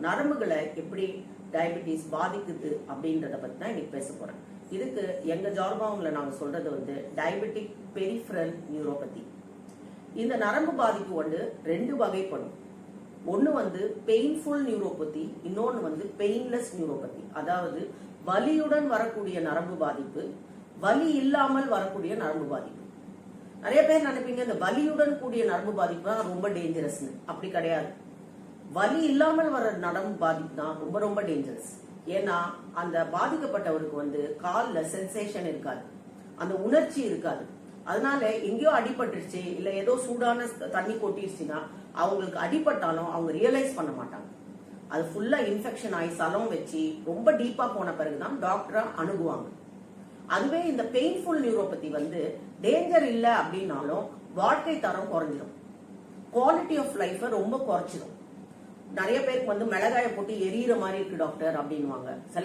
நரம்புகளை எப்படி டயபெட்டிஸ் பாதிக்குது அப்படின்றத பத்தி தான் இன்னைக்கு பேச போறேன். இதுக்கு எங்க ஜார்பாவுல நாங்க சொல்றது வந்து டயபெட்டிக் பெரிஃபரல் நியூரோபதி. இந்த நரம்பு பாதிப்பு வந்து ரெண்டு வகைப்படும். ஒன்னு வந்து பெயின்ஃபுல் நியூரோபதி, இன்னொன்னு வந்து பெயின்லெஸ் நியூரோபதி. அதாவது வலியுடன் வரக்கூடிய நரம்பு பாதிப்பு, வலி இல்லாமல் வரக்கூடிய நரம்பு பாதிப்பு. நிறைய பேர் நினைப்பீங்க இந்த வலியுடன் கூடிய நரம்பு பாதிப்பு தான் ரொம்ப டேஞ்சரஸ்னு. அப்படி கிடையாது. வலி இல்லாமல் வர நரம்பு பாதிப்பு தான் ரொம்ப ரொம்ப டேஞ்சரஸ். ஏன்னா அந்த பாதிக்கப்பட்டவருக்கு வந்து கால்ல சென்சேஷன் இருக்காது, அந்த உணர்ச்சி இருக்காது. அதனால எங்கேயோ அடிபட்டுருச்சு இல்ல ஏதோ சூடான தண்ணி கொட்டிருச்சுன்னா அவங்களுக்கு அடிபட்டாலும் அவங்க ரியலைஸ் பண்ண மாட்டாங்க. அது ஃபுல்லா இன்ஃபெக்ஷன் ஆகி சலம் வச்சு ரொம்ப டீப்பா போன பிறகுதான் டாக்டரை அணுகுவாங்க. அதுவே இந்த பெயின்ஃபுல் நியூரோபதி வந்து டேஞ்சர் இல்ல அப்படின்னாலும் வாழ்க்கை தரம் குறைஞ்சிடும், குவாலிட்டி ஆஃப் லைஃப் ரொம்ப குறைச்சிடும். நிறைய பேருக்கு வந்து மிளகாய போட்டு எரியிற மாதிரி இருக்கு டாக்டர் அப்படின்வாங்க. சில